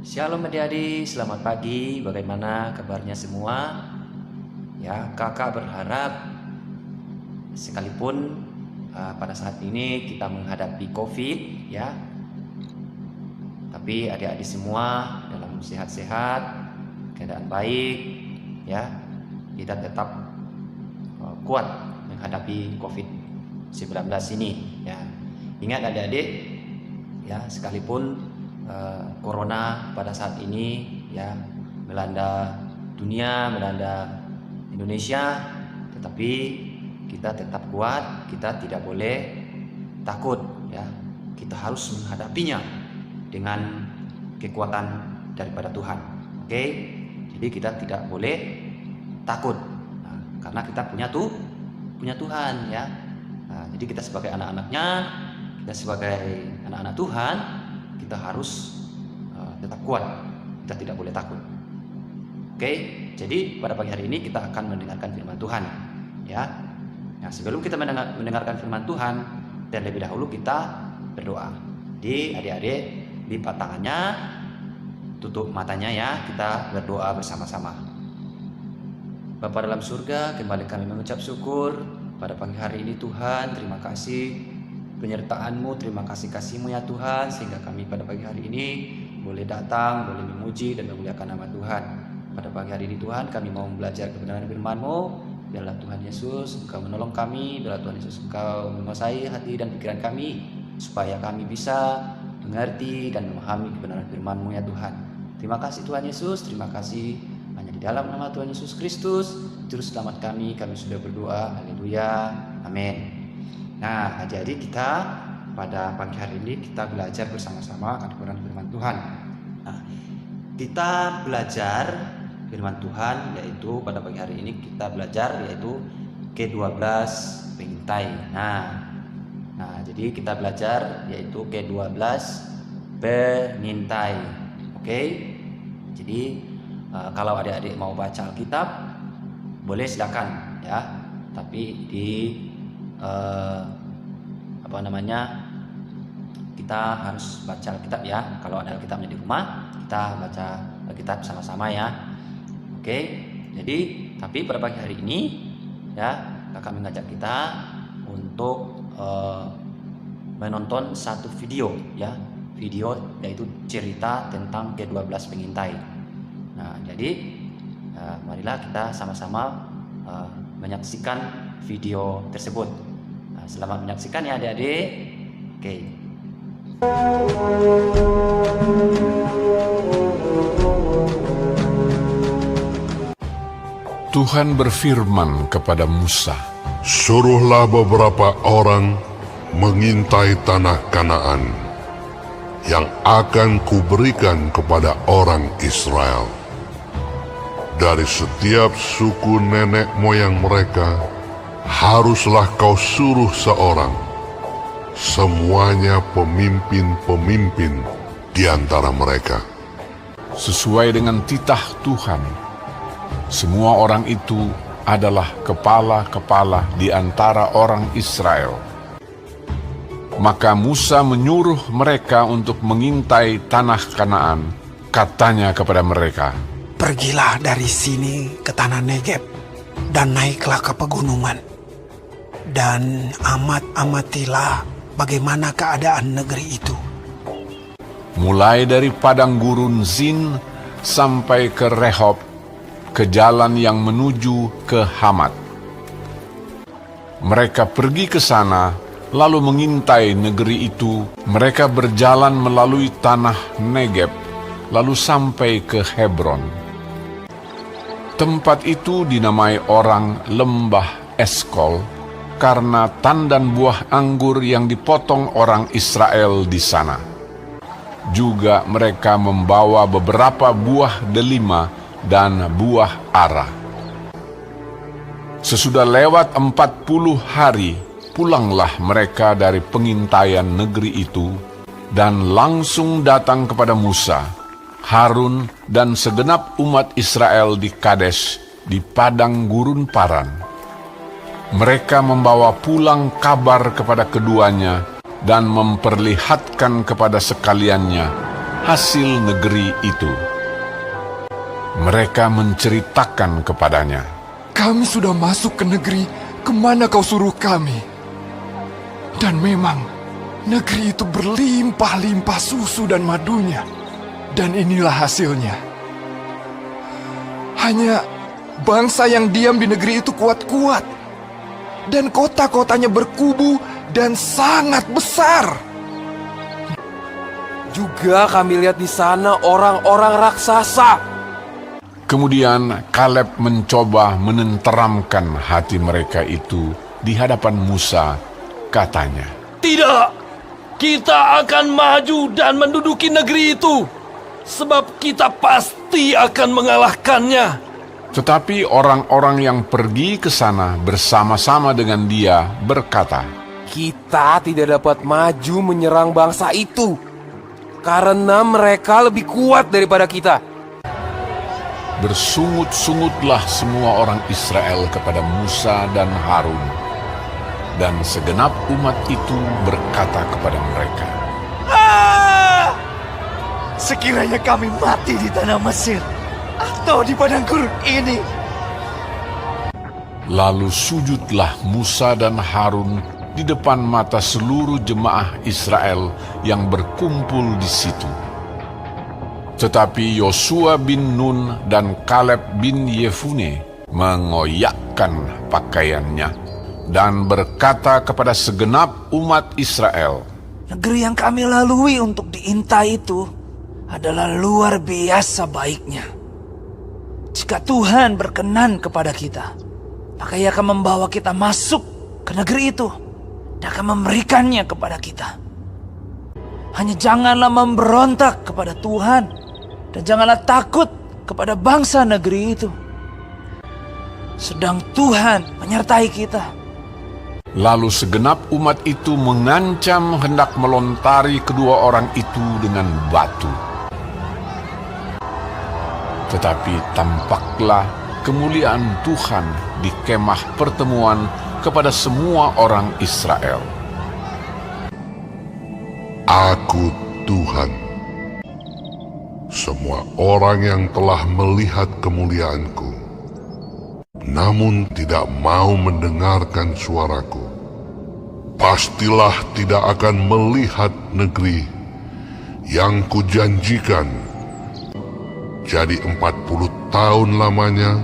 Shalom adik-adik, selamat pagi. Bagaimana kabarnya semua? Ya, kakak berharap sekalipun pada saat ini kita menghadapi COVID, ya, tapi adik-adik semua dalam sehat-sehat, keadaan baik, ya, kita tetap kuat menghadapi COVID-19 ini, ya. Ingat adik-adik, ya, sekalipun corona pada saat ini ya melanda dunia, melanda Indonesia, tetapi kita tetap kuat, kita tidak boleh takut, ya. Kita harus menghadapinya dengan kekuatan daripada Tuhan. Oke? Jadi kita tidak boleh takut, karena kita punya Tuhan, ya. Jadi kita sebagai anak-anaknya, kita sebagai anak-anak Tuhan, kita harus tetap kuat, kita tidak boleh takut. Oke, jadi pada pagi hari ini kita akan mendengarkan firman Tuhan, ya. Nah, sebelum kita mendengarkan firman Tuhan, dan lebih dahulu kita berdoa. Jadi adik-adik lipat tangannya, tutup matanya, ya, kita berdoa bersama-sama. Bapa dalam surga, kembali kami mengucap syukur pada pagi hari ini Tuhan. Terima kasih penyertaan-Mu, terima kasih kasih-Mu ya Tuhan, sehingga kami pada pagi hari ini boleh datang, boleh memuji dan memuliakan nama Tuhan. Pada pagi hari ini Tuhan, kami mau belajar kebenaran firman-Mu. Biarlah Tuhan Yesus Engkau menolong kami, biarlah Tuhan Yesus Engkau menguasai hati dan pikiran kami, supaya kami bisa mengerti dan memahami kebenaran firman-Mu ya Tuhan. Terima kasih Tuhan Yesus, terima kasih. Hanya di dalam nama Tuhan Yesus Kristus, Juru Selamat kami sudah berdoa. Haleluya, amin. Nah, adik-adik, kita pada pagi hari ini kita belajar bersama-sama akan kebenaran firman Tuhan. Nah, kita belajar firman Tuhan yaitu pada pagi hari ini kita belajar yaitu K12 pengintai. Nah, jadi kita belajar yaitu K12 pengintai. Oke. Jadi kalau adik-adik mau baca Alkitab boleh silakan, ya. Tapi di kita harus baca Alkitab, ya. Kalau ada Alkitabnya di rumah, kita baca Alkitab sama-sama, ya. Oke. Jadi tapi pada pagi hari ini, ya, kakak mengajak kita untuk menonton satu video, ya. Video yaitu cerita tentang K12 pengintai. Nah, jadi marilah kita sama-sama menyaksikan video tersebut. Selamat menyaksikan ya adik-adik. Oke. Tuhan berfirman kepada Musa, "Suruhlah beberapa orang mengintai tanah Kanaan yang akan kuberikan kepada orang Israel. Dari setiap suku nenek moyang mereka, haruslah kau suruh seorang, semuanya pemimpin-pemimpin di antara mereka." Sesuai dengan titah Tuhan, semua orang itu adalah kepala-kepala di antara orang Israel. Maka Musa menyuruh mereka untuk mengintai tanah Kanaan. Katanya kepada mereka, "Pergilah dari sini ke tanah Negeb dan naiklah ke pegunungan, dan amatilah bagaimana keadaan negeri itu. mulai dari padang gurun Zin sampai ke Rehob, ke jalan yang menuju ke Hamat." Mereka pergi ke sana, lalu mengintai negeri itu. Mereka berjalan melalui tanah Negeb, lalu sampai ke Hebron. Tempat itu dinamai orang Lembah Eskol, karena tandan buah anggur yang dipotong orang Israel di sana. Juga mereka membawa beberapa buah delima dan buah ara. Sesudah lewat 40 hari, pulanglah mereka dari pengintaian negeri itu, dan langsung datang kepada Musa, Harun, dan segenap umat Israel di Kades, di padang gurun Paran. Mereka membawa pulang kabar kepada keduanya dan memperlihatkan kepada sekaliannya hasil negeri itu. Mereka menceritakan kepadanya, Kami sudah masuk ke negeri kemana kau suruh kami. Dan memang, negeri itu berlimpah-limpah susu dan madunya. Dan inilah hasilnya. Hanya bangsa yang diam di negeri itu kuat-kuat. Dan kota-kotanya berkubu dan sangat besar. Juga kami lihat di sana orang-orang raksasa. Kemudian Kaleb mencoba menenteramkan hati mereka itu di hadapan Musa, katanya, Tidak, kita akan maju dan menduduki negeri itu, sebab kita pasti akan mengalahkannya. Tetapi orang-orang yang pergi ke sana bersama-sama dengan dia berkata, Kita tidak dapat maju menyerang bangsa itu, karena mereka lebih kuat daripada kita. Bersungut-sungutlah semua orang Israel kepada Musa dan Harun, dan segenap umat itu berkata kepada mereka, Sekiranya kami mati di tanah Mesir atau di padang gurun ini. Lalu sujudlah Musa dan Harun di depan mata seluruh jemaah Israel yang berkumpul di situ. Tetapi Yosua bin Nun dan Kaleb bin Yefune mengoyakkan pakaiannya dan berkata kepada segenap umat Israel, Negeri yang kami lalui untuk diintai itu adalah luar biasa baiknya. Jika Tuhan berkenan kepada kita, maka Ia akan membawa kita masuk ke negeri itu dan akan memberikannya kepada kita. Hanya janganlah memberontak kepada Tuhan dan janganlah takut kepada bangsa negeri itu. Sedang Tuhan menyertai kita. Lalu segenap umat itu mengancam hendak melontari kedua orang itu dengan batu. Tetapi tampaklah kemuliaan Tuhan di kemah pertemuan kepada semua orang Israel. Aku Tuhan. Semua orang yang telah melihat kemuliaanku, namun tidak mau mendengarkan suaraku, pastilah tidak akan melihat negeri yang kujanjikan. Jadi 40 tahun lamanya,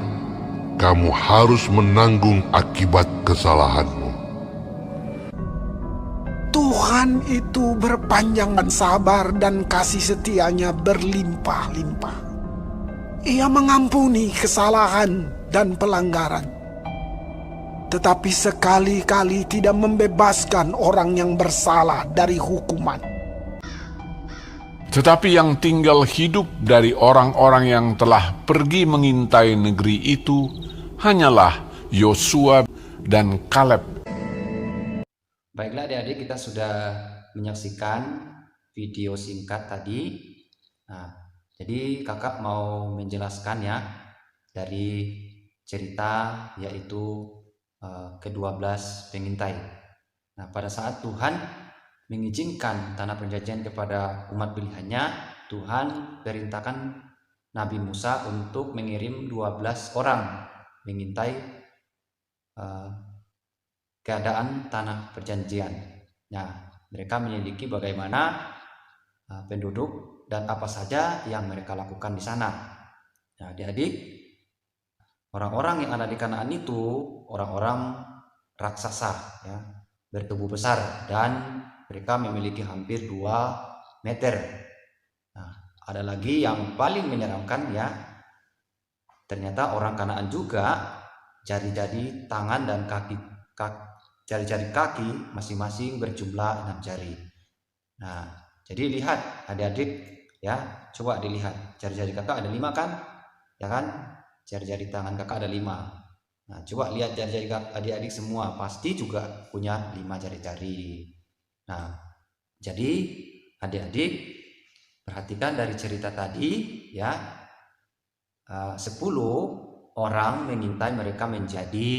kamu harus menanggung akibat kesalahanmu. Tuhan itu berpanjangan sabar dan kasih setianya berlimpah-limpah. Ia mengampuni kesalahan dan pelanggaran, tetapi sekali-kali tidak membebaskan orang yang bersalah dari hukuman. Tetapi yang tinggal hidup dari orang-orang yang telah pergi mengintai negeri itu hanyalah Yosua dan Kaleb. Baiklah adik-adik, kita sudah menyaksikan video singkat tadi. Nah, jadi kakak mau menjelaskan ya dari cerita yaitu ke-12 pengintai. Nah, pada saat Tuhan mengizinkan tanah perjanjian kepada umat pilihannya, Tuhan perintahkan Nabi Musa untuk mengirim 12 orang mengintai keadaan tanah perjanjian. Nah, mereka menyelidiki bagaimana penduduk dan apa saja yang mereka lakukan di sana. Nah, adik-adik, orang-orang yang ada di Kanaan itu orang-orang raksasa, ya, bertubuh besar dan mereka memiliki hampir 2 meter. Nah, ada lagi yang paling menyeramkan ya, ternyata orang Kanaan juga jari-jari tangan dan jari-jari kaki masing-masing berjumlah 6 jari. Nah, jadi lihat adik-adik ya, coba dilihat jari-jari kakak ada 5 kan? Ya kan? Jari-jari tangan kakak ada 5. Nah, coba lihat jari-jari adik-adik semua pasti juga punya 5 jari-jari. Nah, jadi adik-adik perhatikan dari cerita tadi ya, 10 orang mengintai mereka menjadi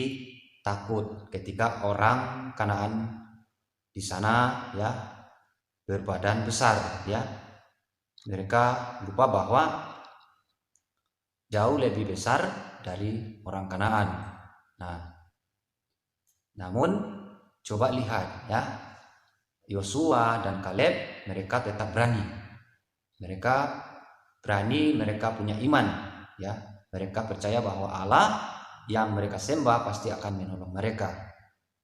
takut ketika orang Kanaan di sana ya berbadan besar ya. mereka lupa bahwa jauh lebih besar dari orang Kanaan. Nah, namun coba lihat ya, Yosua dan Kaleb mereka tetap berani. Mereka berani, mereka punya iman ya. Mereka percaya bahwa Allah yang mereka sembah pasti akan menolong mereka.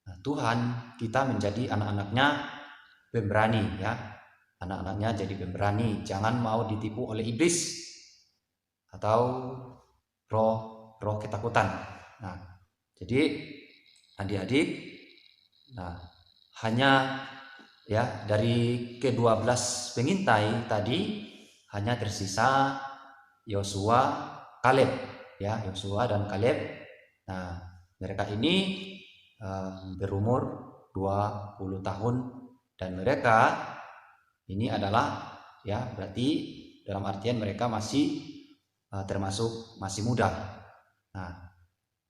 Nah, Tuhan kita menjadi anak-anaknya pemberani ya. Anak-anaknya jadi pemberani, jangan mau ditipu oleh iblis atau roh ketakutan. Nah, jadi adik-adik, nah hanya ya dari ke-12 pengintai tadi hanya tersisa Yosua, Kaleb ya, Yosua dan Kaleb. Nah, mereka ini berumur 20 tahun dan mereka ini adalah ya berarti dalam artian mereka masih termasuk masih muda. Nah,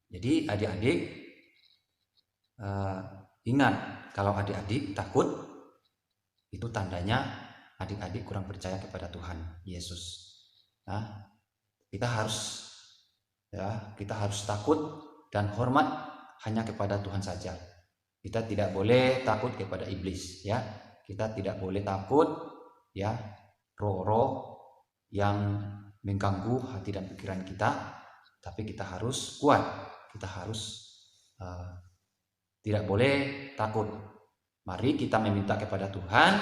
jadi adik-adik ingat, kalau adik-adik takut itu tandanya adik-adik kurang percaya kepada Tuhan Yesus. Nah, kita harus takut dan hormat hanya kepada Tuhan saja. Kita tidak boleh takut kepada iblis ya. Kita tidak boleh takut ya roh-roh yang mengganggu hati dan pikiran kita, tapi kita harus kuat. Kita harus tidak boleh takut. Mari kita meminta kepada Tuhan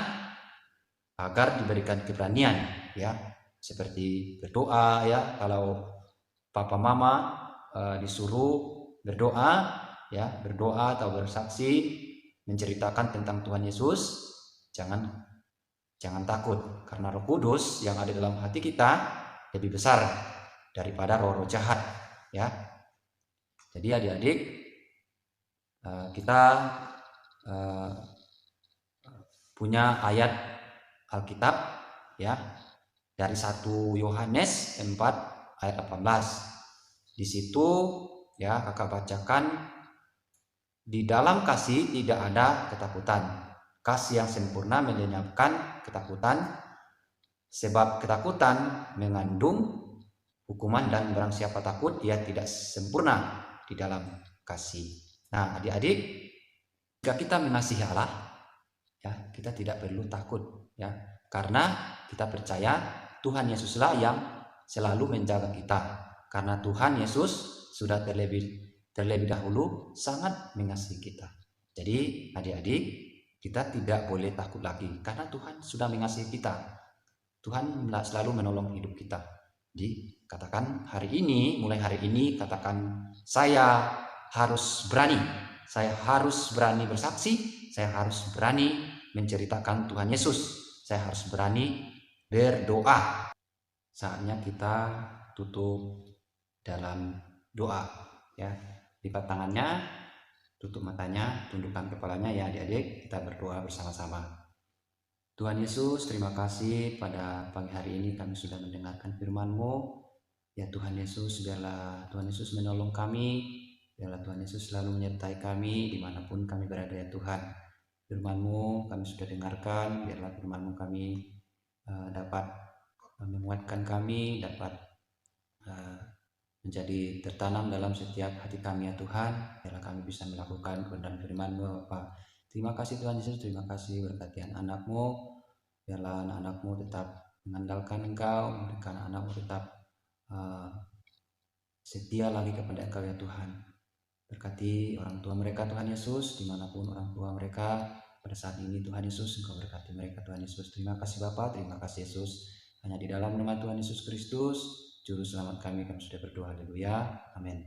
agar diberikan keberanian ya, seperti berdoa ya. Kalau papa mama disuruh berdoa ya, berdoa atau bersaksi menceritakan tentang Tuhan Yesus, jangan takut, karena Roh Kudus yang ada dalam hati kita lebih besar daripada roh-roh jahat ya. Jadi adik-adik, kita punya ayat Alkitab ya dari 1 Yohanes 4 ayat 18. Di situ ya kakak bacakan, di dalam kasih tidak ada ketakutan. Kasih yang sempurna melenyapkan ketakutan, sebab ketakutan mengandung hukuman dan barang siapa takut ia tidak sempurna di dalam kasih. Nah, adik-adik, jika kita mengasihi Allah ya, kita tidak perlu takut ya, karena kita percaya Tuhan Yesuslah yang selalu menjaga kita, karena Tuhan Yesus sudah terlebih dahulu sangat mengasihi kita. Jadi adik-adik, kita tidak boleh takut lagi karena Tuhan sudah mengasihi kita. Tuhan selalu menolong hidup kita. Jadi katakan mulai hari ini katakan, saya harus berani. Saya harus berani bersaksi. Saya harus berani menceritakan Tuhan Yesus. Saya harus berani berdoa. Saatnya kita tutup dalam doa ya. Lipat tangannya, tutup matanya, tundukkan kepalanya ya adik-adik, kita berdoa bersama-sama. Tuhan Yesus, terima kasih pada pagi hari ini kami sudah mendengarkan firman-Mu. Ya Tuhan Yesus, biarlah Tuhan Yesus menolong kami, biarlah Tuhan Yesus selalu menyertai kami dimanapun kami berada ya Tuhan. Firman-Mu kami sudah dengarkan, biarlah firman-Mu kami dapat menguatkan kami, dapat menjadi tertanam dalam setiap hati kami ya Tuhan. Biarlah kami bisa melakukan kebenaran firman-Mu Bapa. Terima kasih Tuhan Yesus, terima kasih berkati anak-Mu. Biarlah anak-anak-Mu tetap mengandalkan Engkau, biarkan anak-Mu tetap setia lagi kepada Engkau ya Tuhan. Berkati orang tua mereka Tuhan Yesus, dimanapun orang tua mereka pada saat ini Tuhan Yesus, Engkau berkati mereka Tuhan Yesus. Terima kasih Bapa, terima kasih Yesus. Hanya di dalam nama Tuhan Yesus Kristus Juru Selamat kami sudah berdoa, haleluya, amin.